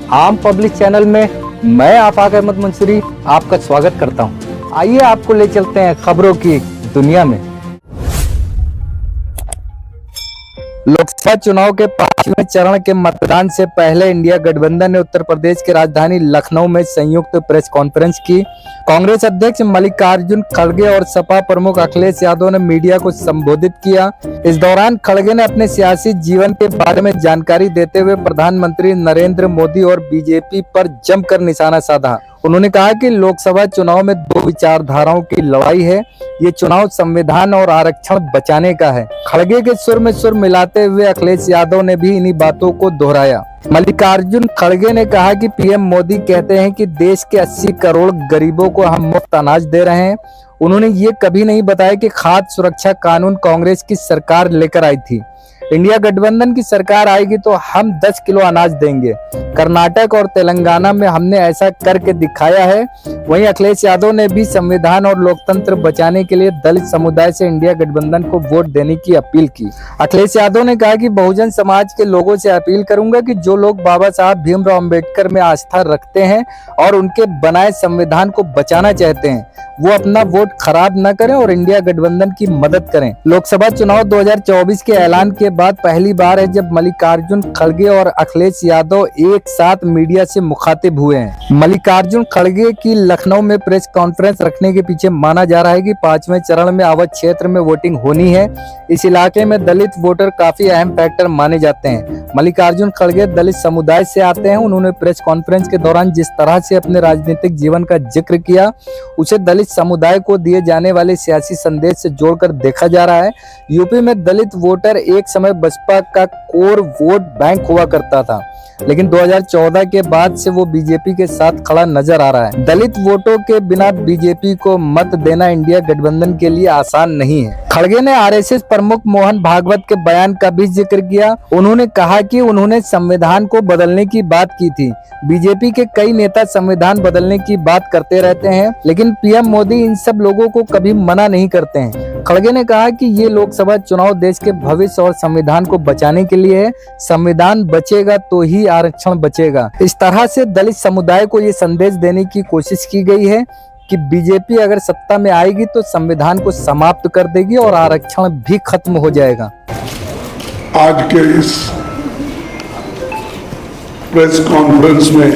आम public channel में मैं आफाक अहमद मुंसरी आपका स्वागत करता हूं। आइए आपको ले चलते हैं खबरों की दुनिया में। लोकसभा चुनाव के 5वें चरण के मतदान से पहले इंडिया गठबंधन ने उत्तर प्रदेश की राजधानी लखनऊ में संयुक्त प्रेस कॉन्फ्रेंस की। कांग्रेस अध्यक्ष मल्लिकार्जुन खड़गे और सपा प्रमुख अखिलेश यादव ने मीडिया को संबोधित किया। इस दौरान खड़गे ने अपने सियासी जीवन के बारे में जानकारी देते हुए प्रधानमंत्री नरेंद्र मोदी और बीजेपी पर जमकर निशाना साधा। उन्होंने कहा कि लोकसभा चुनाव में दो विचारधाराओं की लड़ाई है। ये चुनाव संविधान और आरक्षण बचाने का है। खड़गे के सुर में सुर मिलाते हुए अखिलेश यादव ने भी इन्हीं बातों को दोहराया। मल्लिकार्जुन खड़गे ने कहा कि पीएम मोदी कहते हैं कि देश के 80 करोड़ गरीबों को हम मुफ्त अनाज दे रहे हैं। उन्होंने ये कभी नहीं बताया कि खाद्य सुरक्षा कानून कांग्रेस की सरकार लेकर आई थी। इंडिया गठबंधन की सरकार आएगी तो हम 10 किलो अनाज देंगे। कर्नाटक और तेलंगाना में हमने ऐसा करके दिखाया है। वहीं अखिलेश यादव ने भी संविधान और लोकतंत्र बचाने के लिए दलित समुदाय से इंडिया गठबंधन को वोट देने की अपील की। अखिलेश यादव ने कहा कि बहुजन समाज के लोगों से अपील करूंगा कि जो लोग बाबा साहब भीमराव अंबेडकर में आस्था रखते हैं और उनके बनाए संविधान को बचाना चाहते हैं, वो अपना वोट खराब न करें और इंडिया गठबंधन की मदद करें। लोकसभा चुनाव 2024 के ऐलान के बाद पहली बार है जब मल्लिकार्जुन खड़गे और अखिलेश यादव एक साथ मीडिया से मुखातिब हुए हैं। मल्लिकार्जुन खड़गे की लखनऊ में प्रेस कॉन्फ्रेंस रखने के पीछे माना जा रहा है कि 5वें चरण में अवध क्षेत्र में वोटिंग होनी है। इस इलाके में दलित वोटर काफी अहम फैक्टर माने जाते हैं। मल्लिकार्जुन खड़गे दलित समुदाय से आते हैं। उन्होंने प्रेस कॉन्फ्रेंस के दौरान जिस तरह से अपने राजनीतिक जीवन का जिक्र किया, उसे दलित समुदाय को दिए जाने वाले सियासी संदेश से जोड़कर देखा जा रहा है। यूपी में दलित वोटर एक समय बसपा का कोर वोट बैंक हुआ करता था, लेकिन 2014 के बाद से वो बीजेपी के साथ खड़ा नजर आ रहा है। दलित वोटों के बिना बीजेपी को मत देना इंडिया गठबंधन के लिए आसान नहीं है। खड़गे ने आरएसएस प्रमुख मोहन भागवत के बयान का भी जिक्र किया। उन्होंने कहा कि उन्होंने संविधान को बदलने की बात की थी। बीजेपी के कई नेता संविधान बदलने की बात करते रहते हैं, लेकिन पीएम मोदी इन सब लोगों को कभी मना नहीं करते हैं। खड़गे ने कहा कि ये लोकसभा चुनाव देश के भविष्य और संविधान को बचाने के लिए है। संविधान बचेगा तो ही आरक्षण बचेगा। इस तरह से दलित समुदाय को ये संदेश देने की कोशिश की गई है कि बीजेपी अगर सत्ता में आएगी तो संविधान को समाप्त कर देगी और आरक्षण भी खत्म हो जाएगा। आज के इस प्रेस कॉन्फ्रेंस में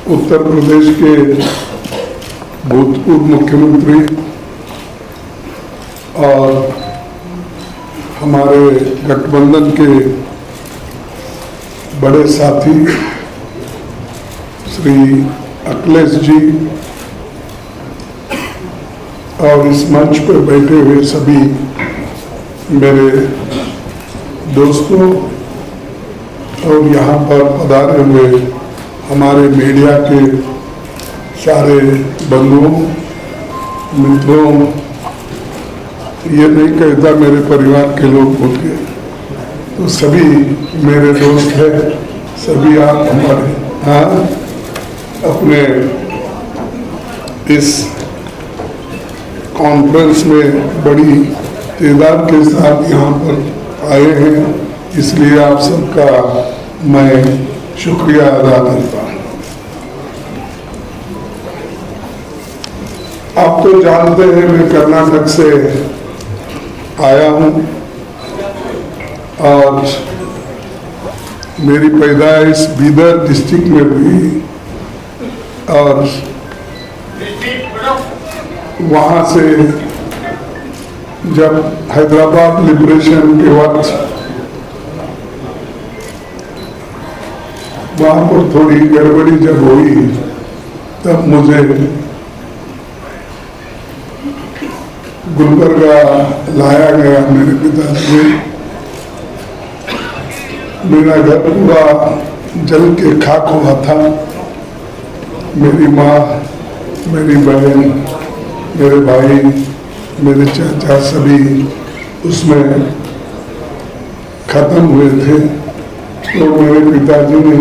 उत्तर प्रदेश के भूतपूर्व मुख्यमंत्री और हमारे गठबंधन के बड़े साथी श्री अखिलेश जी और इस मंच पर बैठे हुए सभी मेरे दोस्तों और यहाँ पर पधारे हुए हमारे मीडिया के सारे बंधुओं मित्रों, ये नहीं कहता मेरे परिवार के लोग होते, तो सभी मेरे दोस्त हैं, सभी आप हमारे अपने इस कॉन्फ्रेंस में बड़ी तादाद के साथ यहाँ पर आए हैं, इसलिए आप सबका मैं शुक्रिया अदा करता हूँ। आप तो जानते हैं मैं कर्नाटक से आया हूँ और मेरी पैदाइश बीदर डिस्ट्रिक्ट में हुई और वहाँ से जब हैदराबाद लिबरेशन के वक्त वहाँ पर थोड़ी गड़बड़ी जब हुई, तब मुझे गुलबर्गा लाया गया मेरे पिताजी। मेरा घर पूरा जल के खाक हुआ था। मेरी माँ, मेरी बहन, मेरे भाई, मेरे चाचा सभी उसमें खत्म हुए थे। तो मेरे पिताजी ने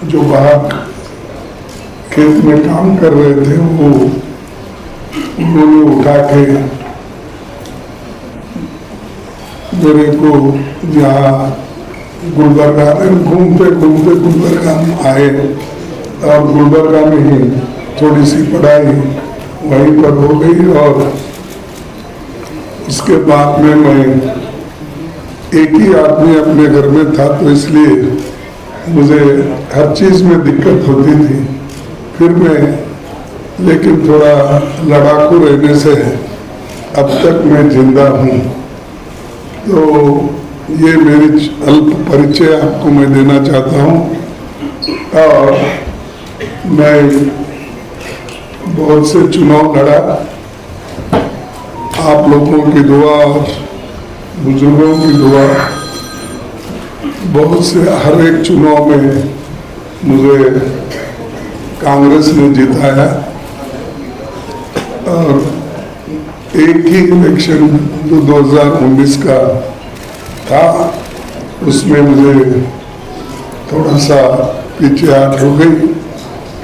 जो बाहर खेत में काम कर रहे थे वो उन्होंने उठा के मेरे को यहाँ गुलबर्गा में घूमते घूमते गुलबर्गा में आए और गुलबर्गा में ही थोड़ी सी पढ़ाई वहीं पर हो गई और उसके बाद में मैं एक ही आदमी अपने घर में था तो इसलिए मुझे हर चीज़ में दिक्कत होती थी। फिर मैं लेकिन थोड़ा लड़ाकू रहने से अब तक मैं जिंदा हूँ। तो ये मेरी अल्प परिचय आपको मैं देना चाहता हूँ और मैं बहुत से चुनाव लड़ा। आप लोगों की दुआ और बुजुर्गों की दुआ, बहुत से हर एक चुनाव में मुझे कांग्रेस ने जिताया और एक ही इलेक्शन जो 2019 का था उसमें मुझे थोड़ा सा पीछे हाथ हो गई।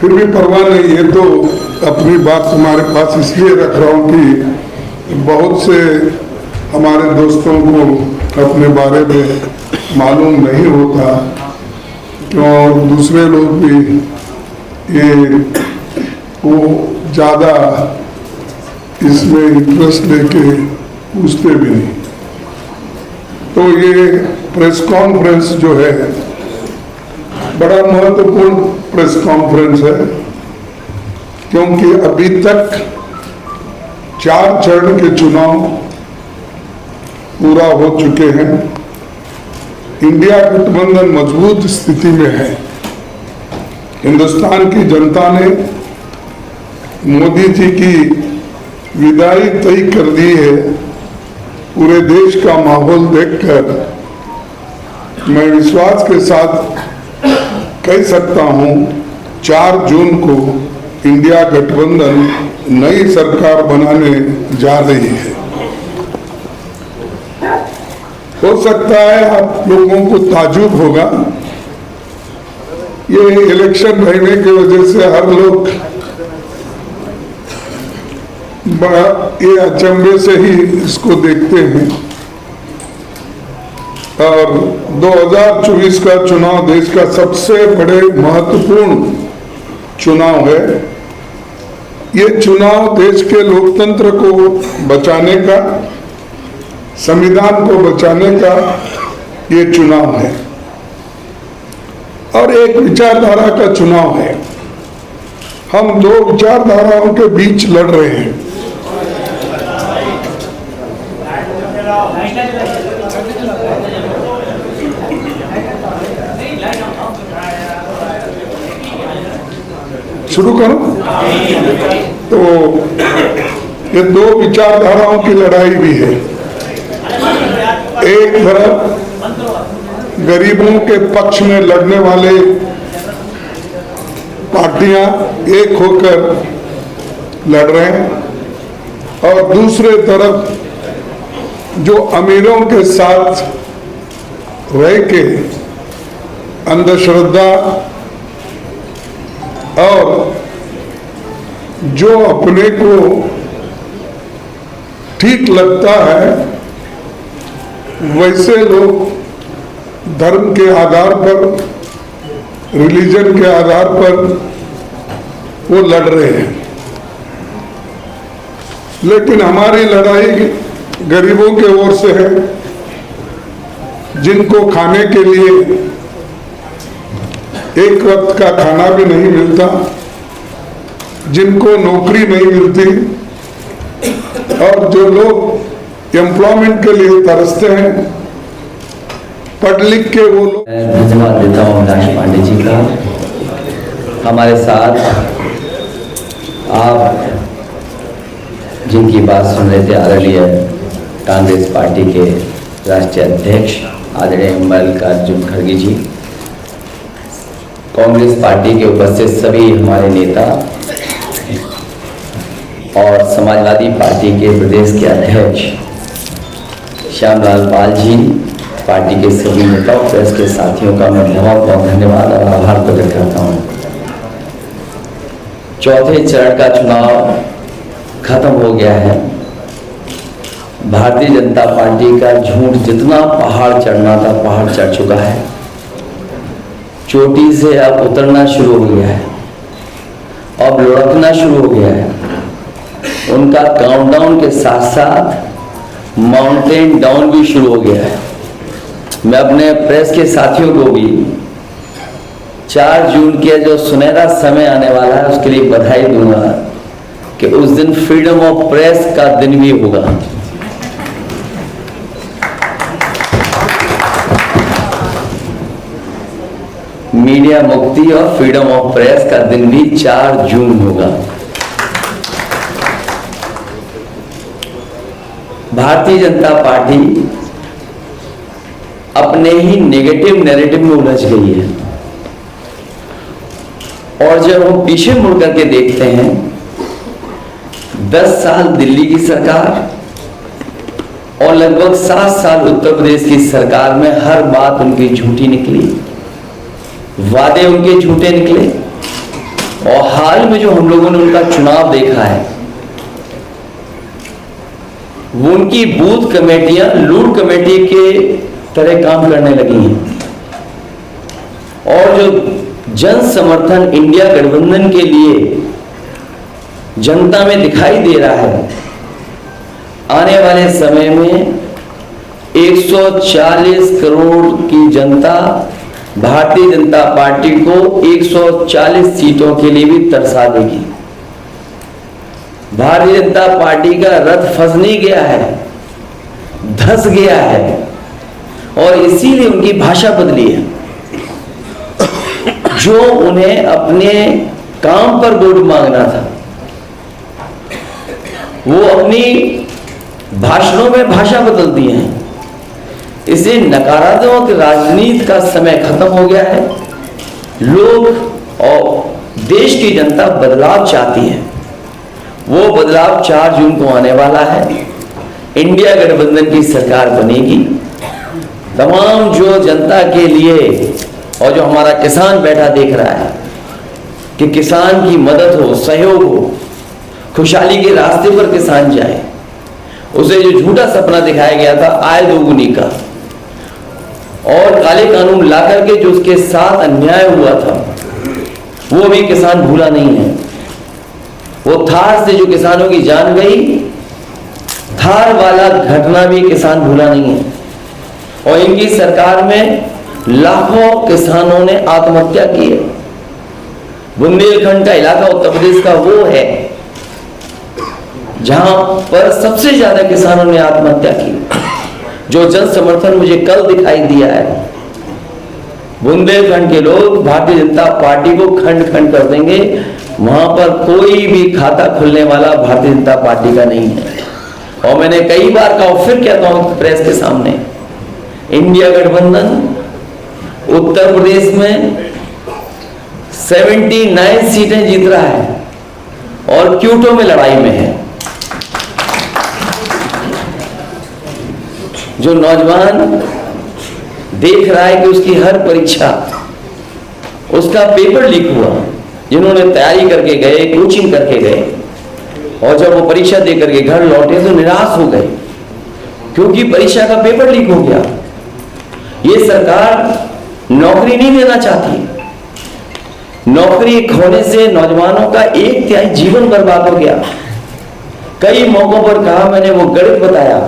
फिर भी परवाह नहीं, ये तो अपनी बात तुम्हारे पास इसलिए रख रहा हूँ कि बहुत से हमारे दोस्तों को अपने बारे में मालूम नहीं होता और दूसरे लोग भी ये वो ज़्यादा इसमें इंटरेस्ट लेके पूछते भी नहीं। तो ये प्रेस कॉन्फ्रेंस जो है बड़ा महत्वपूर्ण प्रेस कॉन्फ्रेंस है, क्योंकि अभी तक 4 चरण के चुनाव पूरा हो चुके हैं। इंडिया गठबंधन मजबूत स्थिति में है। हिंदुस्तान की जनता ने मोदी जी की विदाई तय कर दी है। पूरे देश का माहौल देखकर मैं विश्वास के साथ कह सकता हूं 4 जून को इंडिया गठबंधन नई सरकार बनाने जा रही है। हो सकता है आप लोगों को ताजुब होगा, ये इलेक्शन रहने की वजह से हर लोग बड़ा ये अचंभे से ही इसको देखते हैं। और 2024 का चुनाव देश का सबसे बड़े महत्वपूर्ण चुनाव है। ये चुनाव देश के लोकतंत्र को बचाने का, संविधान को बचाने का ये चुनाव है और एक विचारधारा का चुनाव है। हम 2 विचारधाराओं के बीच लड़ रहे हैं। शुरू करो। तो ये 2 विचारधाराओं की लड़ाई भी है। एक तरफ गरीबों के पक्ष में लड़ने वाले पार्टियां एक होकर लड़ रहे हैं और दूसरे तरफ जो अमीरों के साथ रह के अंधश्रद्धा और जो अपने को ठीक लगता है वैसे लोग धर्म के आधार पर, रिलीजन के आधार पर वो लड़ रहे हैं। लेकिन हमारी लड़ाई गरीबों के ओर से है, जिनको खाने के लिए एक वक्त का खाना भी नहीं मिलता, जिनको नौकरी नहीं मिलती और जो लोग एम्प्लॉयमेंट के लिए तरसते हैं, पढ़ लिख के वो लोग। धन्यवाद देता हूँ अविनाश पांडे जी का। हमारे साथ आप जिनकी बात सुन रहे थे आदरणीय कांग्रेस पार्टी के राष्ट्रीय अध्यक्ष आदरणीय मल्लिकार्जुन खड़गे जी, कांग्रेस पार्टी के उपस्थित सभी हमारे नेता और समाजवादी पार्टी के प्रदेश के अध्यक्ष श्यामलाल पाल जी, पार्टी के सभी नेता और प्रेस के साथियों का मैं बहुत बहुत धन्यवाद और आभार प्रकट करता हूँ। चौथे चरण का चुनाव खत्म हो गया है भारतीय जनता पार्टी का झूठ जितना पहाड़ चढ़ना था पहाड़ चढ़ चुका है, चोटी से अब उतरना शुरू हो गया है, अब लुढ़कना शुरू हो गया है। उनका काउंटडाउन के साथ साथ माउंटेन डाउन भी शुरू हो गया है। मैं अपने प्रेस के साथियों को भी 4 जून के जो सुनहरा समय आने वाला है उसके लिए बधाई दूंगा कि उस दिन फ्रीडम ऑफ प्रेस का दिन भी होगा। मीडिया मुक्ति और फ्रीडम ऑफ प्रेस का दिन भी 4 जून होगा। भारतीय जनता पार्टी अपने ही नेगेटिव नैरेटिव में उलझ गई है और जब हम पीछे मुड़ करके देखते हैं 10 साल दिल्ली की सरकार और लगभग 7 साल उत्तर प्रदेश की सरकार में हर बात उनकी झूठी निकली, वादे उनके झूठे निकले। और हाल में जो हम लोगों ने उनका चुनाव देखा है वो उनकी बूथ कमेटियां लूट कमेटी के तरह काम करने लगी हैं और जो जन समर्थन इंडिया गठबंधन के लिए जनता में दिखाई दे रहा है, आने वाले समय में 140 करोड़ की जनता भारतीय जनता पार्टी को 140 सीटों के लिए भी तरसा देगी। भारतीय जनता पार्टी का रथ फंस नहीं गया है, धंस गया है और इसीलिए उनकी भाषा बदली है। जो उन्हें अपने काम पर वोट मांगना था वो अपनी भाषणों में भाषा बदल दी है। इसलिए नकारात्मक राजनीति का समय खत्म हो गया है। लोग और देश की जनता बदलाव चाहती है। वो बदलाव 4 जून को आने वाला है। इंडिया गठबंधन की सरकार बनेगी। तमाम जो जनता के लिए और जो हमारा किसान बैठा देख रहा है कि किसान की मदद हो, सहयोग हो, खुशहाली के रास्ते पर किसान जाए, उसे जो झूठा सपना दिखाया गया था आय दोगुनी का और काले कानून ला करके जो उसके साथ अन्याय हुआ था वो भी किसान भूला नहीं है। वो थार से जो किसानों की जान गई, थार वाला घटना भी किसान भूला नहीं है। और इनकी सरकार में लाखों किसानों ने आत्महत्या की है। बुंदेलखंड का इलाका उत्तर प्रदेश का वो है जहां पर सबसे ज्यादा किसानों ने आत्महत्या की। जो जन समर्थन मुझे कल दिखाई दिया है, बुंदेलखंड के लोग भारतीय जनता पार्टी को खंड खंड कर देंगे। वहां पर कोई भी खाता खुलने वाला भारतीय जनता पार्टी का नहीं है। और मैंने कई बार कहा, फिर कहता हूं प्रेस के सामने, इंडिया गठबंधन उत्तर प्रदेश में 79 सीटें जीत रहा है और क्यूटो में लड़ाई में है। जो नौजवान देख रहा है कि उसकी हर परीक्षा, उसका पेपर लीक हुआ, जिन्होंने तैयारी करके गए, कोचिंग करके गए और जब वो परीक्षा दे करके घर लौटे तो निराश हो गए क्योंकि परीक्षा का पेपर लीक हो गया। ये सरकार नौकरी नहीं देना चाहती। नौकरी खोने से नौजवानों का 1/3 जीवन बर्बाद हो गया। कई मौकों पर कहा मैंने, वो गणित बताया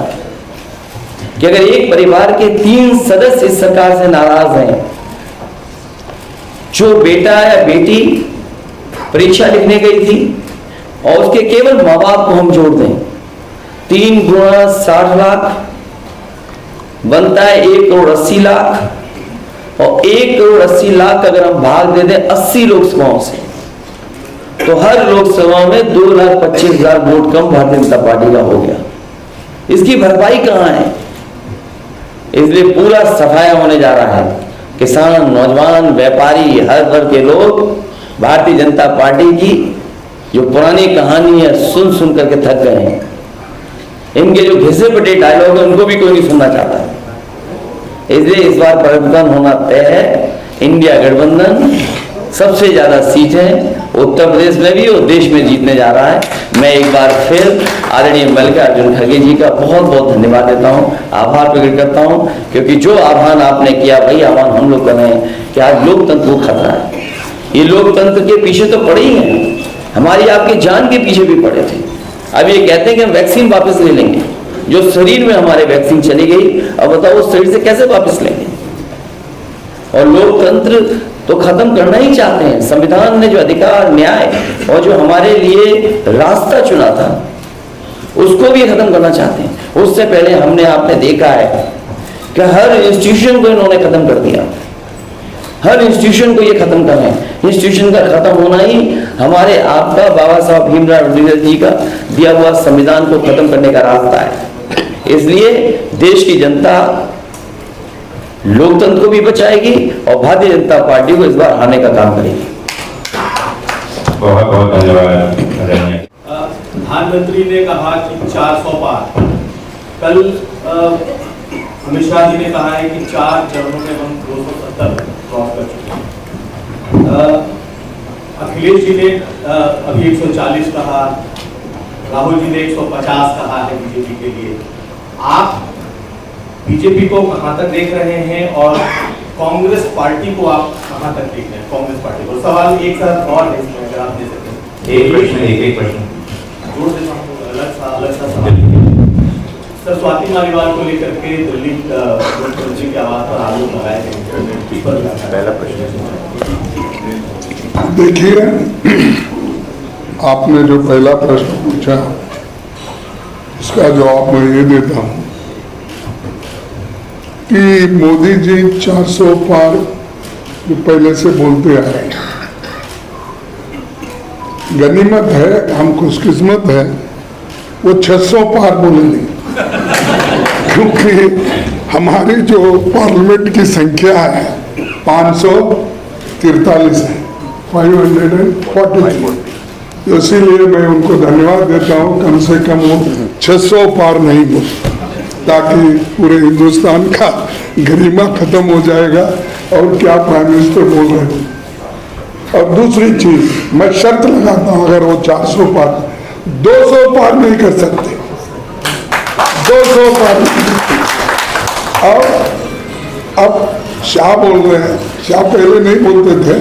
कि अगर एक परिवार के 3 सदस्य इस सरकार से नाराज हैं, जो बेटा या बेटी परीक्षा लिखने गई थी और उसके केवल माँ बाप को हम जोड़ दें, 3 गुणा 60 लाख बनता है 1,80,00,000 और 1,80,00,000 अगर हम भाग दे दें 80 लोकसभाओं से तो हर लोकसभा में 2,25,000 वोट कम भारतीय जनता पार्टी का हो गया। इसकी भरपाई कहां है? इसलिए पूरा सफाया होने जा रहा है। किसान, नौजवान, व्यापारी, हर वर्ग के लोग भारतीय जनता पार्टी की जो पुरानी कहानी है सुन सुन करके थक गए हैं। इनके जो घिसे पिटे डायलॉग है उनको भी कोई नहीं सुनना चाहता है। इसलिए इस बार परिवर्तन होना तय है। इंडिया गठबंधन सबसे ज्यादा सीटें उत्तर प्रदेश में भी और देश में जीतने जा रहा है। मैं एक बार फिर आदरणीय मल्लिकार्जुन खड़गे जी का बहुत बहुत धन्यवाद देता हूँ, आभार प्रकट करता हूँ, क्योंकि जो आह्वान आपने किया वही आह्वान हम लोग कर रहे हैं कि आज लोकतंत्र को खतरा है। ये लोकतंत्र के पीछे तो पड़े ही हैं, हमारी आपकी जान के पीछे भी पड़े थे। अब ये कहते हैं कि हम वैक्सीन वापस ले लेंगे, जो शरीर में हमारे वैक्सीन चली गई, अब बताओ उस शरीर से कैसे वापस लेंगे। और लोकतंत्र तो खत्म करना ही चाहते हैं। संविधान ने जो अधिकार, न्याय और जो हमारे लिए रास्ता चुना था उसको भी खत्म करना चाहते हैं। उससे पहले हमने आपने देखा है कि हर इंस्टीट्यूशन को इन्होंने खत्म कर दिया, हर इंस्टीट्यूशन को ये खत्म कर रहे हैं। इंस्टीट्यूशन का खत्म होना ही हमारे आपका बाबा साहब भीमराव अम्बेडकर जी का दिया हुआ संविधान को खत्म करने का रास्ता है। इसलिए देश की जनता लोकतंत्र को भी बचाएगी और भारतीय जनता पार्टी को इस बार हारने का काम करेगी। बहुत बहुत धन्यवाद। प्रधानमंत्री ने कहा कि 400 पार, कल अमित शाह जी ने कहा है कि 4 चरणों में हम 270 क्रॉस कर चुके हैं। अखिलेश जी ने अभी 140 कहा, राहुल जी ने 150 कहा है बीजेपी के लिए। आप बीजेपी को कहां तक देख रहे हैं और कांग्रेस पार्टी को आप कहां तक देख रहे हैं? कांग्रेस पार्टी को सवाल एक साथ और है, अगर आप दे सकें। एक प्रश्न जोड़ देता हूं, अलग सा सवाल सर। स्वाति मालीवाल को लेकर के दिल्ली मुख्यमंत्री की आवाज पर आरोप लगाए गए। पहला प्रश्न, देखिए, आपने जो पहला प्रश्न पूछा इसका जवाब मैं ये देता हूं कि मोदी जी 400 पार जो पहले से बोलते आ रहे हैं, गनीमत है, हम खुशकिस्मत है, वो 600 पार बोलेंगे, क्योंकि हमारी जो पार्लियामेंट की संख्या है 543 है, 543। इसीलिए मैं उनको धन्यवाद देता हूँ, कम से कम वो 600 पार नहीं बोलते, ताकि पूरे हिंदुस्तान का गरिमा खत्म हो जाएगा। और क्या प्राइम मिनिस्टर बोल रहे हो। और दूसरी चीज मैं शर्त लगाता हूं, अगर वो 400 पार 200 पार नहीं कर सकते, 200 पार नहीं कर सकते। और अब शाह बोल रहे हैं, शाह पहले नहीं बोलते थे,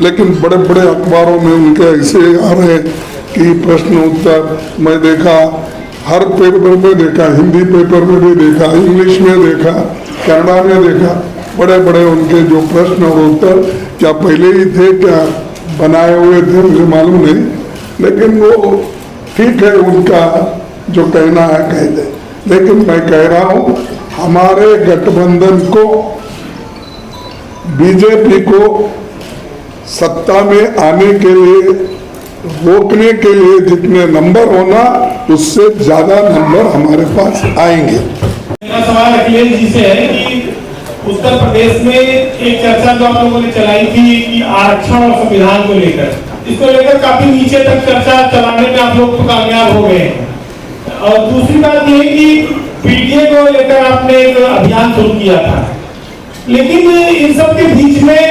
लेकिन बड़े बड़े अखबारों में उनके ऐसे आ रहे हैं कि प्रश्न उत्तर, मैं देखा हर पेपर में देखा, हिंदी पेपर में भी देखा, इंग्लिश में देखा, कन्नड़ा में देखा, बड़े बड़े उनके जो प्रश्न और उत्तर क्या पहले ही थे, क्या बनाए हुए थे, मुझे मालूम नहीं, लेकिन वो ठीक है, उनका जो कहना है कह दे। लेकिन मैं कह रहा हूं, हमारे गठबंधन को, बीजेपी को सत्ता में आने के लिए, रोकने के लिए जितने नंबर होना, उससे ज्यादा नंबर हमारे पास आएंगे। मेरा सवाल अखिलेश जी से है कि उत्तर प्रदेश में एक चर्चा जो आप लोगों ने चलाई थी कि आरक्षण और संविधान को लेकर, इसको लेकर काफी नीचे तक चर्चा चलाने में आप लोग तो कामयाब हो गए हैं। और दूसरी बात यह है कि पीडीए को लेकर आपने एक अभियान शुरू किया था, लेकिन इन सब के बीच में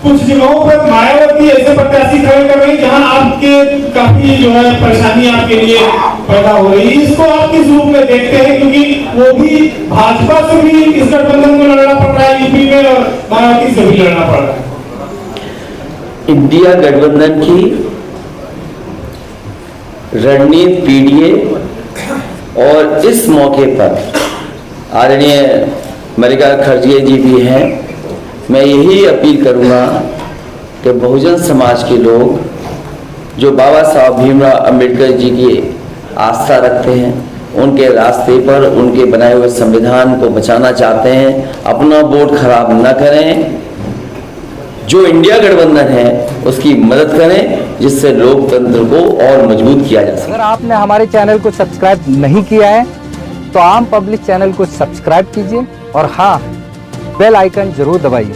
कुछ जगहों पर मायावती ऐसे प्रत्याशी खड़े कर रही है जहां आपके काफी जो है परेशानी आपके लिए पैदा हो रही है। इसको आप किस रूप में देखते हैं, क्योंकि वो भी भाजपा से भी इस गठबंधन को लड़ना पड़ रहा है यूपी में, और मायावती से भी लड़ना पड़ रहा है। इंडिया गठबंधन की रणनीति पीडीए, और इस मौके पर आदरणीय मल्लिकार्जुन खड़गे जी भी हैं। मैं यही अपील करूंगा कि बहुजन समाज के लोग जो बाबा साहब भीमराव अम्बेडकर जी की आस्था रखते हैं, उनके रास्ते पर, उनके बनाए हुए संविधान को बचाना चाहते हैं, अपना वोट खराब न करें। जो इंडिया गठबंधन है उसकी मदद करें, जिससे लोकतंत्र को और मजबूत किया जा सके। अगर आपने हमारे चैनल को सब्सक्राइब नहीं किया है तो आम पब्लिक चैनल को सब्सक्राइब कीजिए और हाँ, बेल आइकन जरूर दबाइए।